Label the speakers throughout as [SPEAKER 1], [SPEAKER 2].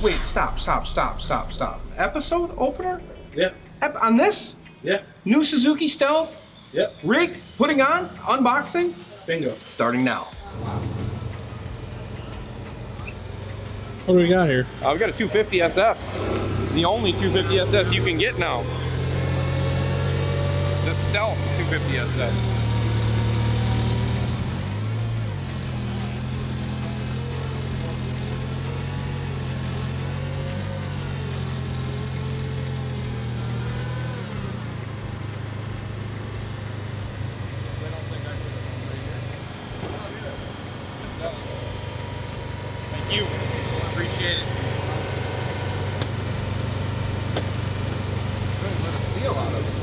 [SPEAKER 1] Wait, stop. Episode opener?
[SPEAKER 2] Yeah.
[SPEAKER 1] On this?
[SPEAKER 2] Yeah.
[SPEAKER 1] New Suzuki Stealth?
[SPEAKER 2] Yep.
[SPEAKER 1] Rig? Putting on? Unboxing?
[SPEAKER 2] Bingo.
[SPEAKER 1] Starting now.
[SPEAKER 3] What do we got here?
[SPEAKER 1] We've got a 250Ss. The only 250Ss you can get now. The Stealth 250Ss. Thank you. Appreciate it. Don't let us see a lot of it.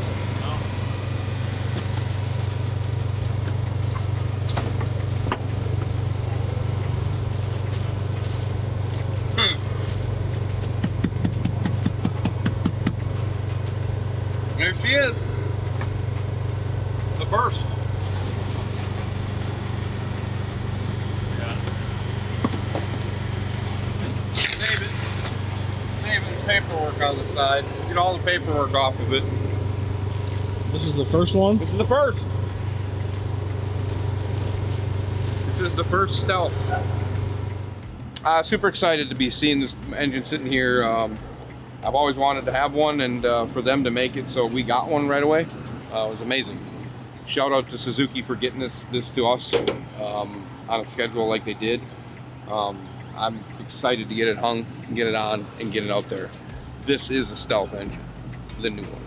[SPEAKER 1] There she is. The first. Save the paperwork on the side. Get all the paperwork off of it.
[SPEAKER 3] This is the first one?
[SPEAKER 1] This is the first. This is the first Stealth. Super excited to be seeing this engine sitting here. I've always wanted to have one, and for them to make it so we got one right away was amazing. Shout out to Suzuki for getting this to us on a schedule like they did. I'm excited to get it hung, get it on, and get it out there. This is a Stealth engine, the new one.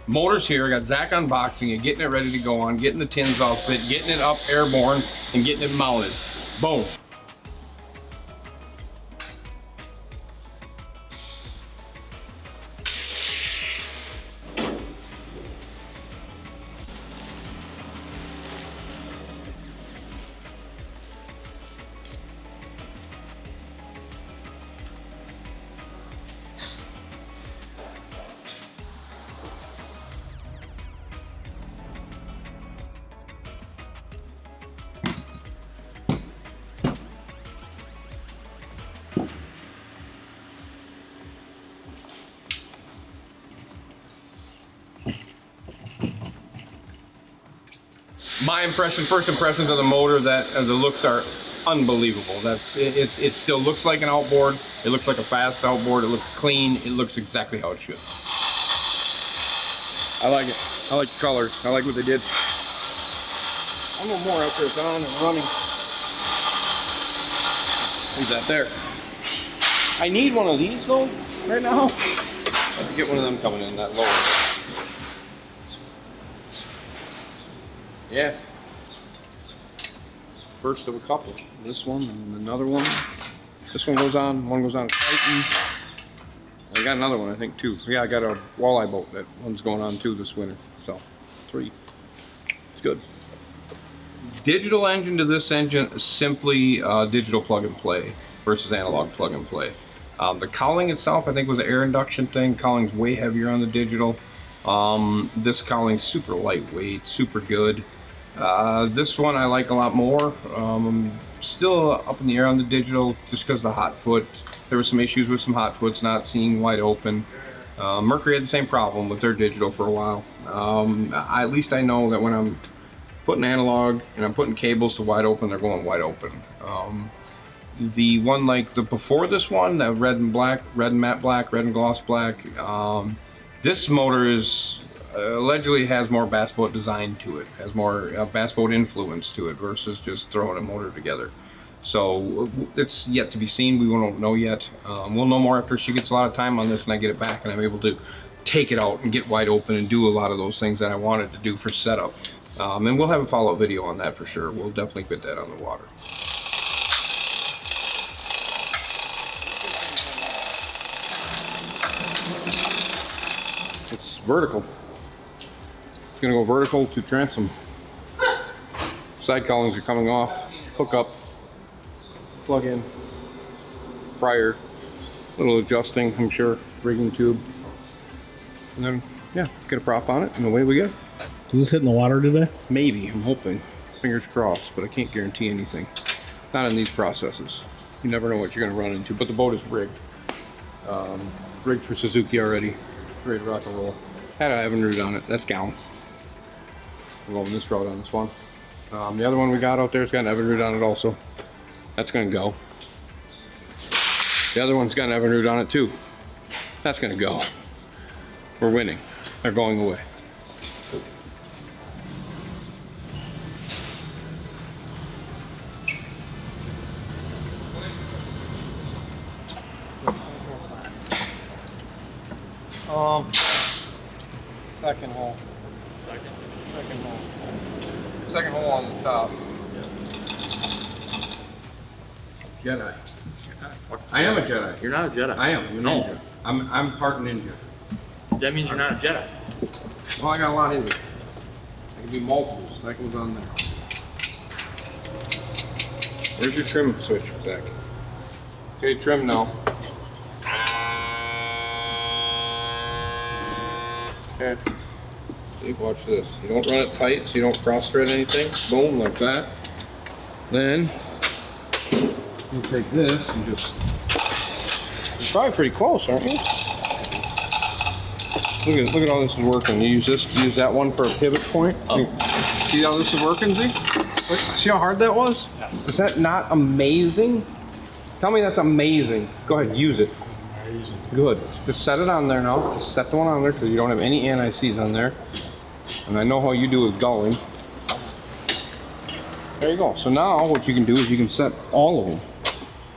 [SPEAKER 1] Motor's here. I got Zach unboxing it, getting it ready to go on, getting the tins outfit, getting it up airborne, and getting it mounted. Boom. My first impressions of the motor, that the looks are unbelievable. It still looks like an outboard. It looks like a fast outboard. It looks clean. It looks exactly how it should. I like it. I like the colors. I like what they did. A little more after it's on and running. Who's that there? I need one of these though right now. I have to get one of them coming in that lower. Yeah. First of a couple. This one and another one. This one goes on Titan. I got another one, I think, too. Yeah, I got a walleye boat. That one's going on too this winter. So, 3. It's good. Digital engine to this engine is simply digital plug and play versus analog plug and play. The cowling itself, I think, was an air induction thing. Cowling's way heavier on the digital. This cowling's super lightweight, super good. This one I like a lot more. I'm still up in the air on the digital just because of the hot foot. There were some issues with some hot foots not seeing wide open. Mercury had the same problem with their digital for a while. At least I know that when I'm putting analog and I'm putting cables to wide open, they're going wide open. The one like the before this one, the red and black, red and matte black, red and gloss black, this motor is allegedly has more bass boat design to it, has more bass boat influence to it versus just throwing a motor together. So it's yet to be seen. We won't know yet. We'll know more after she gets a lot of time on this and I get it back and I'm able to take it out and get wide open and do a lot of those things that I wanted to do for setup. And we'll have a follow-up video on that for sure. We'll definitely put that on the water. It's vertical. It's gonna go vertical to transom. Side cowlings are coming off. Hook up, plug in, fryer, little adjusting, I'm sure, rigging tube. And then, yeah, get a prop on it and away we go.
[SPEAKER 3] Is this hitting the water today?
[SPEAKER 1] Maybe, I'm hoping. Fingers crossed, but I can't guarantee anything. Not in these processes. You never know what you're gonna run into, but the boat is rigged. Rigged for Suzuki already. Ready to rock and roll. Had a Evinrude on it. That's gone. We're going this route on this one. The other one we got out there's got an Evinrude on it also. That's gonna go. The other one's got an Evinrude on it too. That's gonna go. We're winning. They're going away. Second hole. Second hole. Second hole on the top. Jedi. I am a Jedi.
[SPEAKER 2] You're not a Jedi.
[SPEAKER 1] I am. I'm a ninja. I'm part ninja.
[SPEAKER 2] That means you're not a Jedi.
[SPEAKER 1] Well, I got a lot in me. I can be multiples. That goes on there. There's your trim switch, Zach. Okay, trim now. Okay. See, watch this. You don't run it tight so you don't cross thread anything. Boom, like that. Then you take this and just. You're probably pretty close, aren't you? Look at how this is working. You use that one for a pivot point.
[SPEAKER 2] Oh.
[SPEAKER 1] See how this is working, Z? Look, see how hard that was?
[SPEAKER 2] Yeah.
[SPEAKER 1] Is that not amazing? Tell me that's amazing. Go ahead, use it. Good. Just set it on there now. Just set the one on there because you don't have any anti-seize on there. And I know how you do with gulling. There you go. So now what you can do is you can set all of them.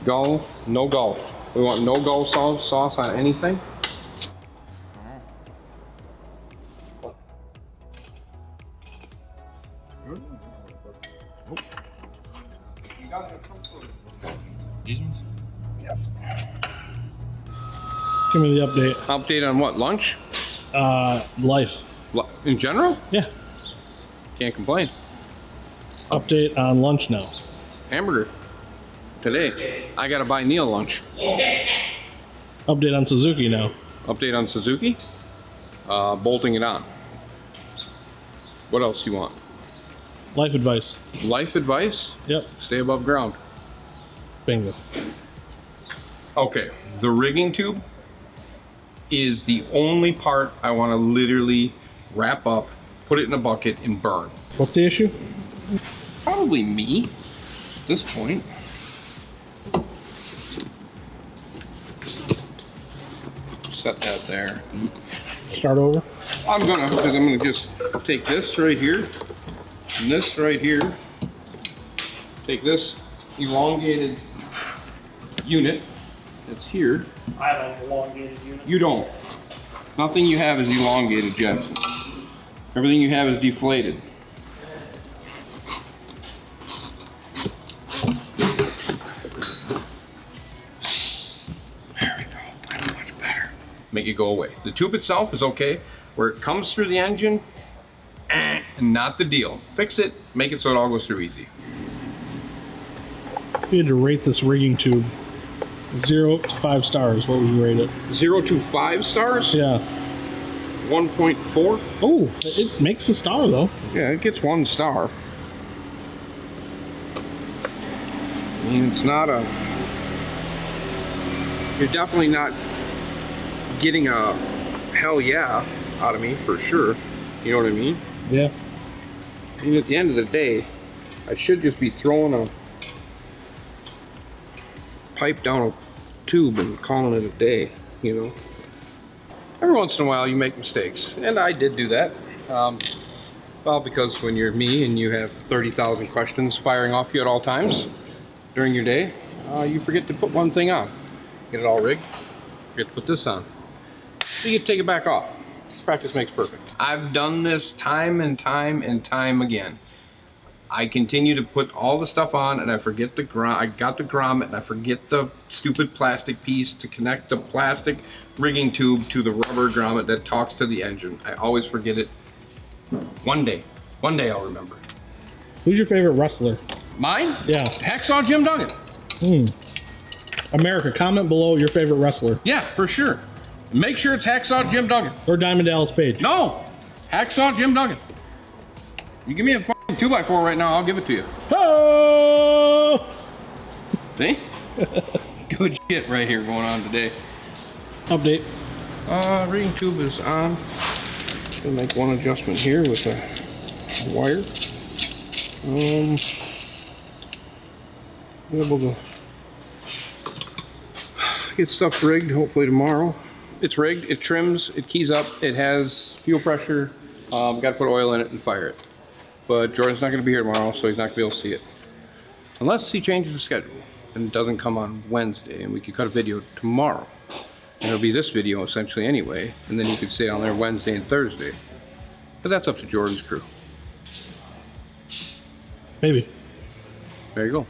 [SPEAKER 1] Gull, no gull. We want no gull sauce on anything.
[SPEAKER 2] These ones?
[SPEAKER 1] Yes.
[SPEAKER 3] Give me the update.
[SPEAKER 1] Update on what? Lunch?
[SPEAKER 3] Life.
[SPEAKER 1] In general?
[SPEAKER 3] Yeah.
[SPEAKER 1] Can't complain.
[SPEAKER 3] Update on lunch now.
[SPEAKER 1] Hamburger. Today. I gotta buy Neil lunch.
[SPEAKER 3] Update on Suzuki now.
[SPEAKER 1] Update on Suzuki. Bolting it on. What else you want?
[SPEAKER 3] Life advice.
[SPEAKER 1] Life advice?
[SPEAKER 3] Yep.
[SPEAKER 1] Stay above ground.
[SPEAKER 3] Bingo.
[SPEAKER 1] Okay, the rigging tube is the only part I want to literally wrap up, put it in a bucket, and burn.
[SPEAKER 3] What's the issue?
[SPEAKER 1] Probably me at this point. Set that there.
[SPEAKER 3] Start over.
[SPEAKER 1] I'm gonna, because I'm gonna just take this right here, and this right here, take this elongated unit that's here.
[SPEAKER 4] I have an elongated unit.
[SPEAKER 1] You don't. Nothing you have is elongated, Jeff. Everything you have is deflated. There we go. That's much better. Make it go away. The tube itself is okay. Where it comes through the engine, not the deal. Fix it, make it so it all goes through easy.
[SPEAKER 3] If you had to rate this rigging tube 0 to 5 stars, what would you rate it?
[SPEAKER 1] 0 to 5 stars?
[SPEAKER 3] Yeah.
[SPEAKER 1] 1.4?
[SPEAKER 3] Oh, it makes a star though.
[SPEAKER 1] Yeah, it gets 1 star. I mean, it's not a... You're definitely not getting a hell yeah out of me, for sure. You know what I mean?
[SPEAKER 3] Yeah.
[SPEAKER 1] I mean, at the end of the day, I should just be throwing a pipe down a tube and calling it a day, you know? Every once in a while you make mistakes, and I did do that. Well, because when you're me and you have 30,000 questions firing off you at all times during your day, you forget to put one thing on. Get it all rigged, forget to put this on. You get to take it back off. Practice makes perfect. I've done this time and time and time again. I continue to put all the stuff on and I forget the I got the grommet and I forget the stupid plastic piece to connect the plastic rigging tube to the rubber grommet that talks to the engine. I always forget it. One day I'll remember.
[SPEAKER 3] Who's your favorite wrestler?
[SPEAKER 1] Mine?
[SPEAKER 3] Yeah.
[SPEAKER 1] Hacksaw Jim Duggan.
[SPEAKER 3] America, comment below your favorite wrestler.
[SPEAKER 1] Yeah, for sure. Make sure it's Hacksaw Jim Duggan.
[SPEAKER 3] Or Diamond Dallas Page.
[SPEAKER 1] No, Hacksaw Jim Duggan. You give me a fucking 2x4 right now, I'll give it to you.
[SPEAKER 3] Oh!
[SPEAKER 1] See? Good shit right here going on today.
[SPEAKER 3] Update.
[SPEAKER 1] Rigging tube is on. Gonna make one adjustment here with a wire. Be able to get stuff rigged hopefully tomorrow. It's rigged, it trims, it keys up, it has fuel pressure. Got to put oil in it and fire it. But Jordan's not going to be here tomorrow, so he's not going to be able to see it. Unless he changes the schedule and it doesn't come on Wednesday, and we could cut a video tomorrow. And it'll be this video essentially anyway, and then you could sit on there Wednesday and Thursday. But that's up to Jordan's crew.
[SPEAKER 3] Maybe.
[SPEAKER 1] There you go.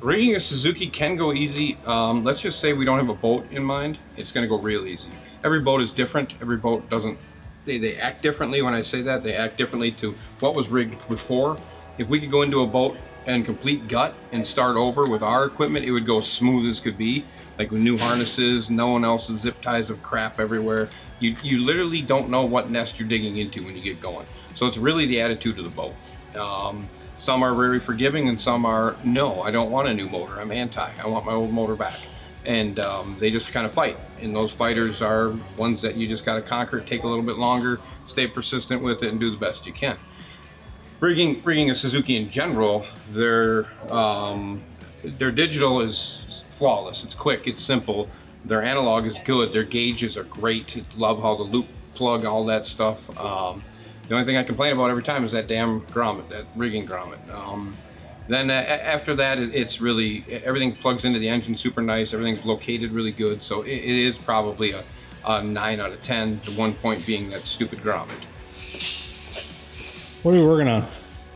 [SPEAKER 1] Rigging a Suzuki can go easy. Let's just say we don't have a boat in mind. It's going to go real easy. Every boat is different. Every boat doesn't. They act differently. When I say that, they act differently to what was rigged before. If we could go into a boat and complete gut and start over with our equipment, it would go smooth as could be. Like with new harnesses, no one else's zip ties of crap everywhere. You literally don't know what nest you're digging into when you get going. So it's really the attitude of the boat. Some are very forgiving and some are, no, I don't want a new motor. I'm anti. I want my old motor back. And they just kind of fight. And those fighters are ones that you just got to conquer, take a little bit longer, stay persistent with it, and do the best you can. Rigging a Suzuki in general, their digital is flawless. It's quick, it's simple. Their analog is good. Their gauges are great. I love how the loop plug, all that stuff. The only thing I complain about every time is that damn grommet, that rigging grommet. Then after that, it's really, everything plugs into the engine super nice. Everything's located really good. So it is probably a 9 out of 10. The one point being that stupid grommet.
[SPEAKER 3] What are we working on?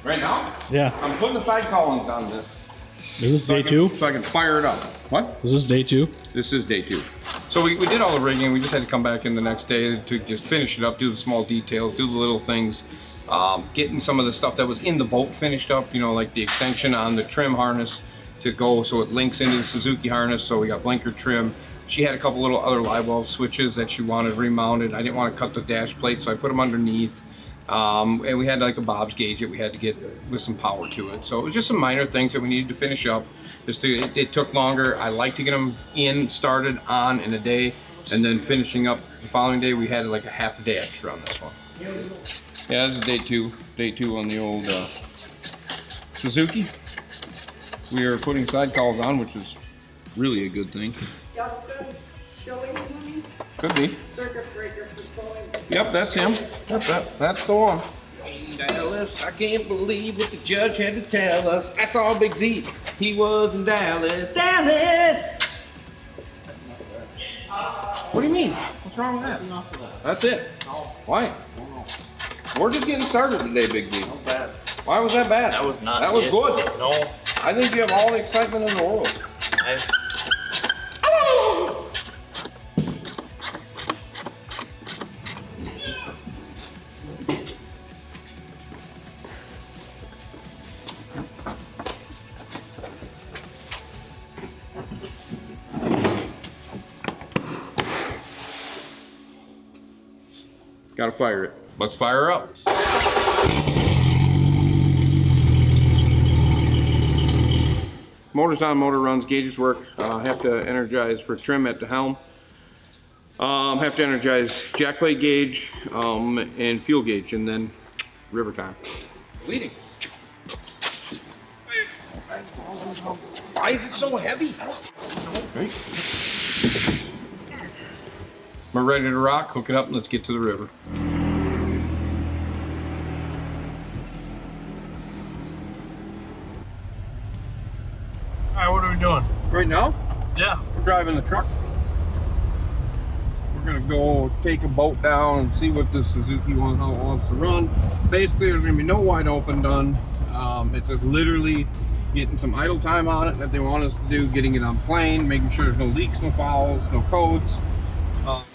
[SPEAKER 1] Right now?
[SPEAKER 3] Yeah.
[SPEAKER 1] I'm putting the side columns on this.
[SPEAKER 3] Is this day 2?
[SPEAKER 1] So I can fire it up. What?
[SPEAKER 3] Is this day 2?
[SPEAKER 1] This is day 2. So we did all the rigging. We just had to come back in the next day to just finish it up, do the small details, do the little things. Getting some of the stuff that was in the boat finished up, you know, like the extension on the trim harness to go so it links into the Suzuki harness. So we got blinker trim. She had a couple little other live well switches that she wanted remounted. I didn't want to cut the dash plate, so I put them underneath. And we had like a Bob's gauge that we had to get with some power to it. So it was just some minor things that we needed to finish up. It took longer. I like to get them started on in a day, and then finishing up the following day. We had like a half a day extra on this one. Yeah, this is day 2. Day 2 on the old Suzuki. We are putting side cowls on, which is really a good thing.
[SPEAKER 5] Justin Shilling,
[SPEAKER 1] Could be.
[SPEAKER 5] circuit breaker for going.
[SPEAKER 1] Yep, that's him. Yep, that's the one. In Dallas, I can't believe what the judge had to tell us. I saw Big Z. He was in Dallas. Dallas! What do you mean? What's wrong with that? That's it. Why? We're just getting started today, Big Z.
[SPEAKER 2] Not bad.
[SPEAKER 1] Why was that bad?
[SPEAKER 2] That was not
[SPEAKER 1] That was
[SPEAKER 2] it.
[SPEAKER 1] good.
[SPEAKER 2] No.
[SPEAKER 1] I think you have all the excitement in the world. Gotta fire it. Let's fire her up. Motor's on, motor runs, gauges work. Have to energize for trim at the helm. Have to energize jack plate gauge and fuel gauge, and then river time. Bleeding. Why is it so heavy? Right. We're ready to rock, hook it up, and let's get to the river.
[SPEAKER 3] Alright, what are we doing?
[SPEAKER 1] Right now,
[SPEAKER 3] Yeah.
[SPEAKER 1] we're driving the truck. We're gonna go take a boat down and see what the Suzuki wants to run. Basically, there's gonna be no wide open done. It's just literally getting some idle time on it that they want us to do, getting it on plane, making sure there's no leaks, no fouls, no codes.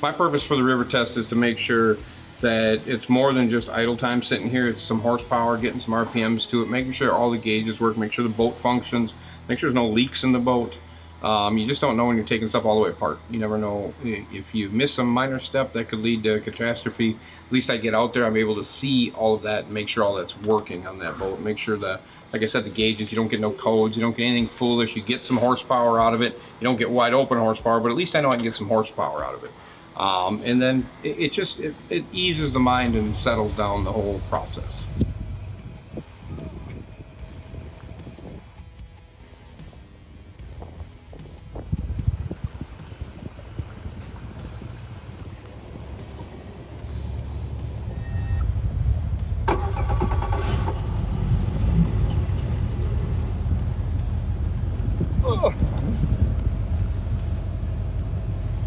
[SPEAKER 1] My purpose for the river test is to make sure that it's more than just idle time sitting here. It's some horsepower, getting some RPMs to it, making sure all the gauges work, make sure the boat functions, make sure there's no leaks in the boat. You just don't know when you're taking stuff all the way apart. You never know. If you miss some minor step, that could lead to a catastrophe. At least I get out there, I'm able to see all of that and make sure all that's working on that boat. Make sure that, like I said, the gauges, you don't get no codes, you don't get anything foolish, you get some horsepower out of it. You don't get wide open horsepower, but at least I know I can get some horsepower out of it. And then it just eases the mind and settles down the whole process.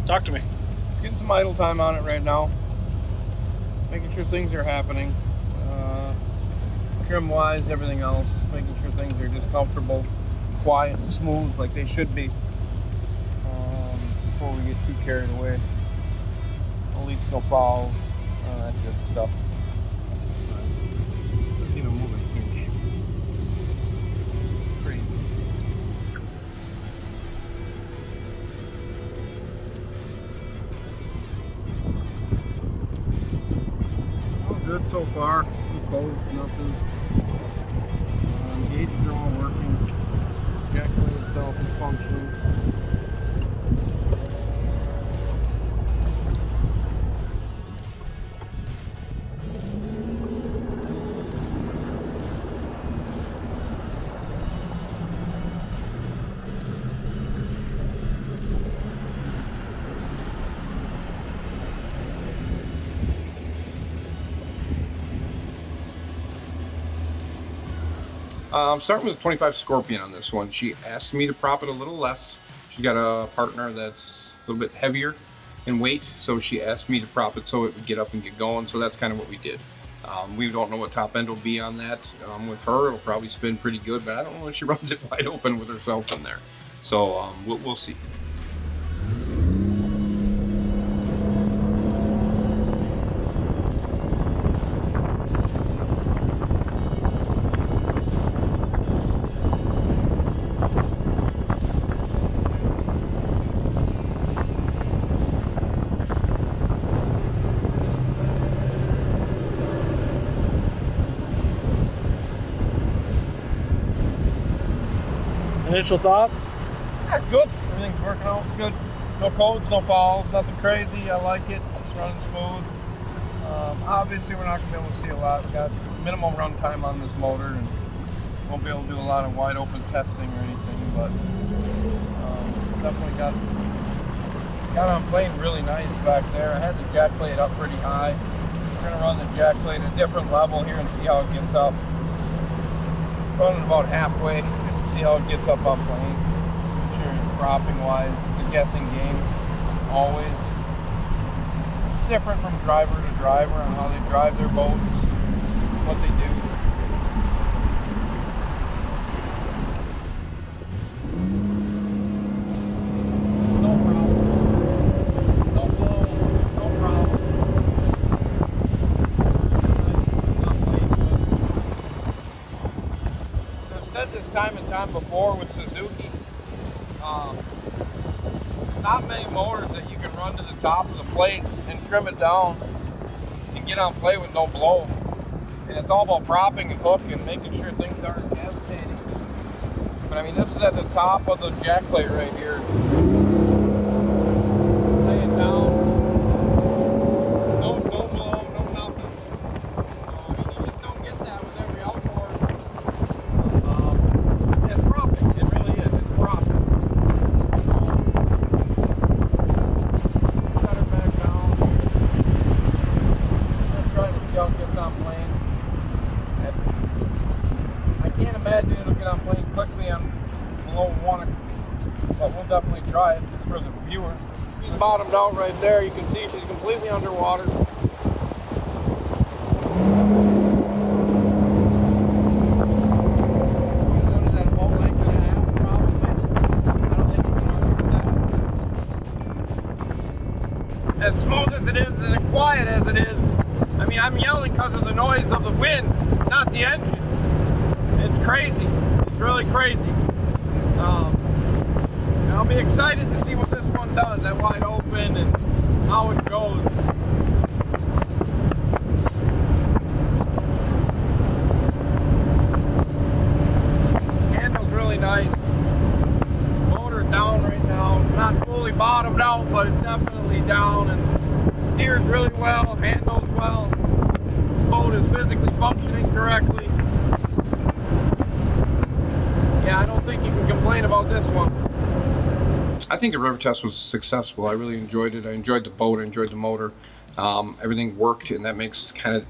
[SPEAKER 3] Talk to me.
[SPEAKER 1] Getting some idle time on it right now. Making sure things are happening. Trim wise, everything else. Making sure things are just comfortable, quiet, and smooth like they should be. Before we get too carried away. No leaks, no falls, all that good stuff. Doesn't even move an inch. Crazy. Good so far. No codes, nothing. Gauges are all working. Jack plate itself is functioning. I'm starting with a 25 Scorpion on this one. She asked me to prop it a little less. She's got a partner that's a little bit heavier in weight, so she asked me to prop it so it would get up and get going, so that's kind of what we did. We don't know what top end will be on that. With her, it'll probably spin pretty good, but I don't know if she runs it wide open with herself in there. So we'll see.
[SPEAKER 3] Initial thoughts?
[SPEAKER 1] Yeah, good. Everything's working out good. No codes, no falls, nothing crazy. I like it. It's running smooth. Obviously, we're not going to be able to see a lot. We got minimal run time on this motor, and won't be able to do a lot of wide open testing or anything. But definitely got on plane really nice back there. I had the jack plate up pretty high. We're going to run the jack plate at a different level here and see how it gets up. Running about halfway. See how it gets up on plane. Sure, propping wise, it's a guessing game. Always. It's different from driver to driver on how they drive their boats, what they do. No problem. No blow. No problem. I've said this time and time before with Suzuki, not many motors that you can run to the top of the plate and trim it down and get on plate with no blow. And it's all about propping and hooking, making sure things aren't hesitating. But I mean, this is at the top of the jack plate right here. Lay it down. No blow, no nothing. So I mean, you just don't get that with every outboard. It's propping. It really is. It's propping. Set her back down. I'm trying to see how it gets on plane. I can't imagine it'll get on plane quickly on below 1, but we'll definitely try it just for the viewer. She's bottomed out right there. You can see she's completely underwater. As smooth as it is and as quiet as it is. I mean, I'm yelling because of the noise of the wind, not the engine. It's crazy. It's really crazy. And I'll be excited to see what this one does, that wide open, and how it goes. Handle's really nice. Motor's down right now. Not fully bottomed out, but it's definitely down. And steers really well, handles well, boat is physically functioning correctly. Yeah, I don't think you can complain about this one. I think the river test was successful. I really enjoyed it. I enjoyed the boat, I enjoyed the motor. Everything worked, and that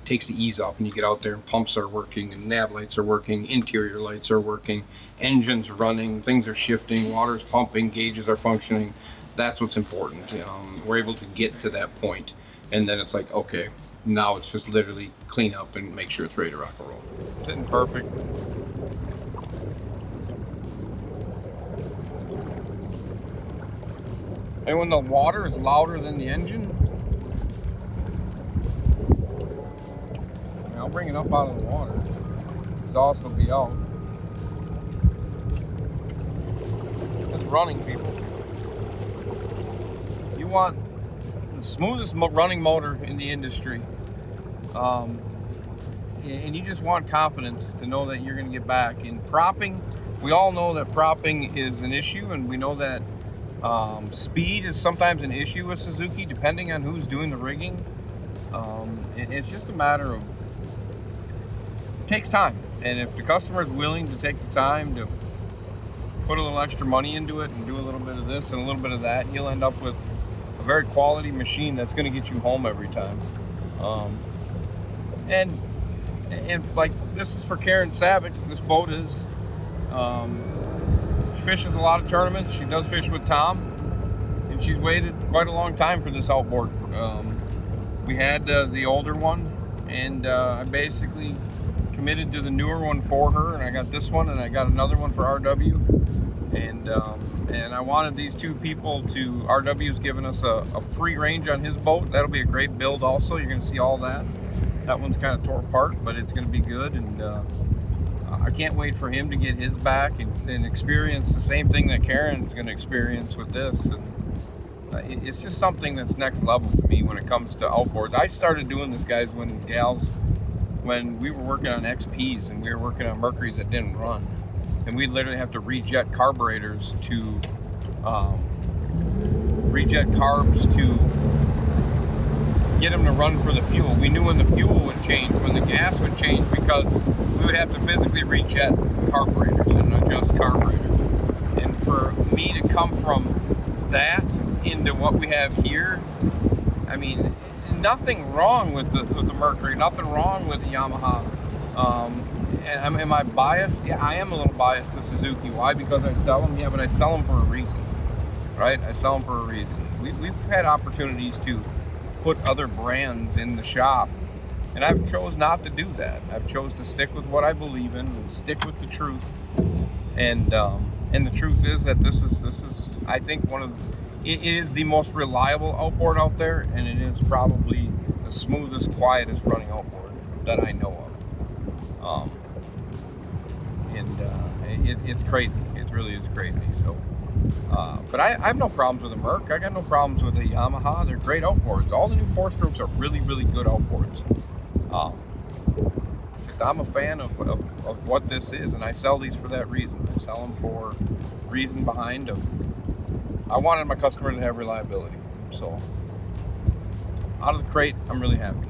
[SPEAKER 1] takes the ease off when you get out there and pumps are working and nav lights are working, interior lights are working, engines are running, things are shifting, water's pumping, gauges are functioning. That's what's important. We're able to get to that point, and then it's like, okay, now it's just literally clean up and make sure it's ready to rock and roll. Sitting perfect. And when the water is louder than the engine, I'll bring it up out of the water. Exhaust will be out. It's running, people. You want the smoothest running motor in the industry. And you just want confidence to know that you're going to get back. In propping, we all know that propping is an issue, and we know that speed is sometimes an issue with Suzuki, depending on who's doing the rigging. It's just a matter of, it takes time, and if the customer is willing to take the time to put a little extra money into it and do a little bit of this and a little bit of that, you'll end up with a very quality machine that's going to get you home every time. And like, this is for Karen Savick. This boat is. She fishes a lot of tournaments. She does fish with Tom, and she's waited quite a long time for this outboard. We had the older one, and I basically committed to the newer one for her, and I got this one, and I got another one for RW, and I wanted these two people to, RW's given us a free range on his boat. That'll be a great build also. You're going to see all that. That one's kind of tore apart, but it's going to be good, and I can't wait for him to get his back and experience the same thing that Karen's going to experience with this. And it's just something that's next level to me when it comes to outboards. I started doing this, guys, when we were working on XPs and we were working on Mercuries that didn't run, and we'd literally have to rejet carburetors to rejet carbs to get them to run for the fuel. We knew when the fuel would change, when the gas would change, because we would have to physically rejet carburetors and adjust carburetors. And for me to come from that into what we have here, I mean, nothing wrong with the Mercury, nothing wrong with the Yamaha. And am I biased? Yeah, I am a little biased to Suzuki. Why? Because I sell them? Yeah, but I sell them for a reason, right? I sell them for a reason. We've had opportunities to put other brands in the shop, and I've chose not to do that. I've chose to stick with what I believe in and stick with the truth. And the truth is that this is I think it is the most reliable outboard out there, and it is probably the smoothest, quietest running outboard that I know of. It's crazy. It really is crazy. So. But I have no problems with the Merc. I got no problems with the Yamaha. They're great outboards. All the new 4-strokes are really, really good outboards. Just I'm a fan of what this is, and I sell these for that reason. I sell them for reason behind them. I wanted my customer to have reliability. So out of the crate, I'm really happy.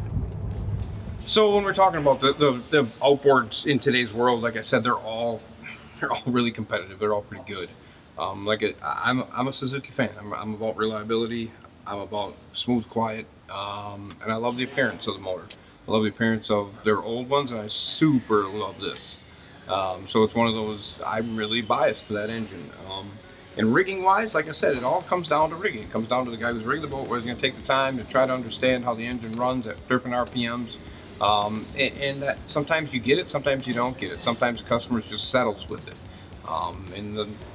[SPEAKER 1] So when we're talking about the outboards in today's world, like I said, they're all really competitive. They're all pretty good. I'm a Suzuki fan. I'm about reliability. I'm about smooth, quiet, and I love the appearance of the motor. I love the appearance of their old ones, and I super love this. So it's one of those, I'm really biased to that engine. And rigging wise, like I said, it all comes down to rigging. It comes down to the guy who's rigged the boat, where he's going to take the time to try to understand how the engine runs at different RPMs. And that sometimes you get it, sometimes you don't get it. Sometimes the customer just settles with it.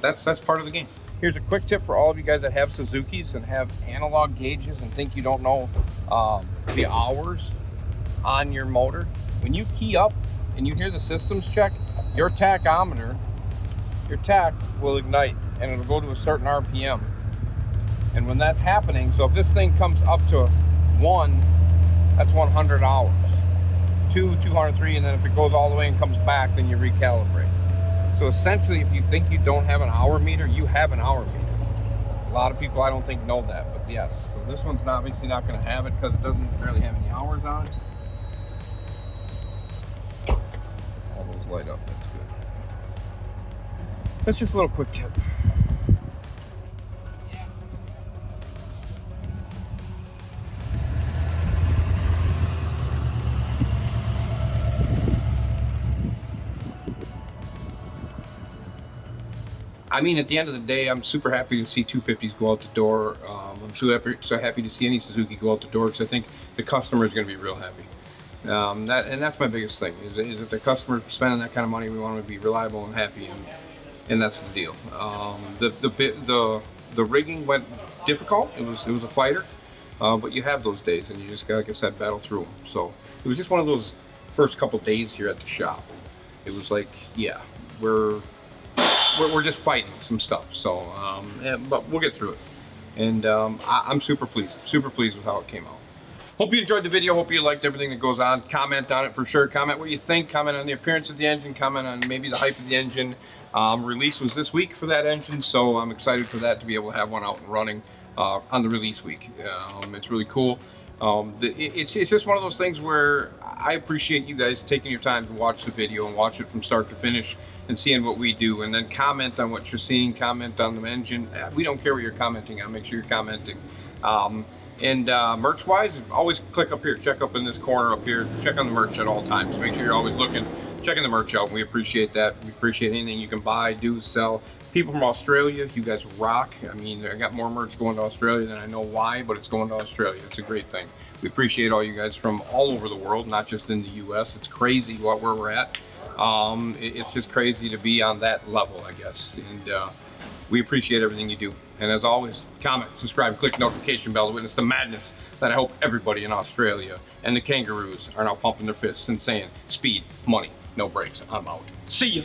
[SPEAKER 1] That's part of the game. Here's a quick tip for all of you guys that have Suzukis and have analog gauges and think you don't know the hours on your motor. When you key up and you hear the systems check, your tachometer, your tach will ignite and it'll go to a certain RPM. And when that's happening, so if this thing comes up to 1, that's 100 hours. 2, 203, and then if it goes all the way and comes back, then you recalibrate. So essentially, if you think you don't have an hour meter, you have an hour meter. A lot of people I don't think know that, but yes. So this one's obviously not going to have it because it doesn't really have any hours on it. All those light up, that's good. That's just a little quick tip. I mean, at the end of the day, I'm super happy to see 250s go out the door. I'm so happy to see any Suzuki go out the door because I think the customer is going to be real happy. That's my biggest thing is if the customer spending that kind of money, we want them to be reliable and happy, and that's the deal. The rigging went difficult. It was a fighter, but you have those days, and you just got, like I said, battle through them. So it was just one of those first couple days here at the shop. It was like, yeah, we're just fighting some stuff. So, but we'll get through it. And I'm super pleased with how it came out. Hope you enjoyed the video. Hope you liked everything that goes on. Comment on it for sure. Comment what you think. Comment on the appearance of the engine. Comment on maybe the hype of the engine. Release was this week for that engine, so I'm excited for that to be able to have one out and running on the release week. It's really cool. It's just one of those things where I appreciate you guys taking your time to watch the video and watch it from start to finish and seeing what we do, and then comment on what you're seeing, comment on the engine. We don't care what you're commenting on, make sure you're commenting. Merch wise, always click up here, check up in this corner up here, check on the merch at all times. Make sure you're always looking, checking the merch out. We appreciate that. We appreciate anything you can buy, do, sell. People from Australia, you guys rock. I mean, I got more merch going to Australia than I know why, but it's going to Australia. It's a great thing. We appreciate all you guys from all over the world, not just in the US. It's crazy where we're at. It's just crazy to be on that level, I guess. And we appreciate everything you do. And as always, comment, subscribe, click the notification bell to witness the madness that I hope everybody in Australia and the kangaroos are now pumping their fists and saying, speed, money, no brakes, I'm out. See ya.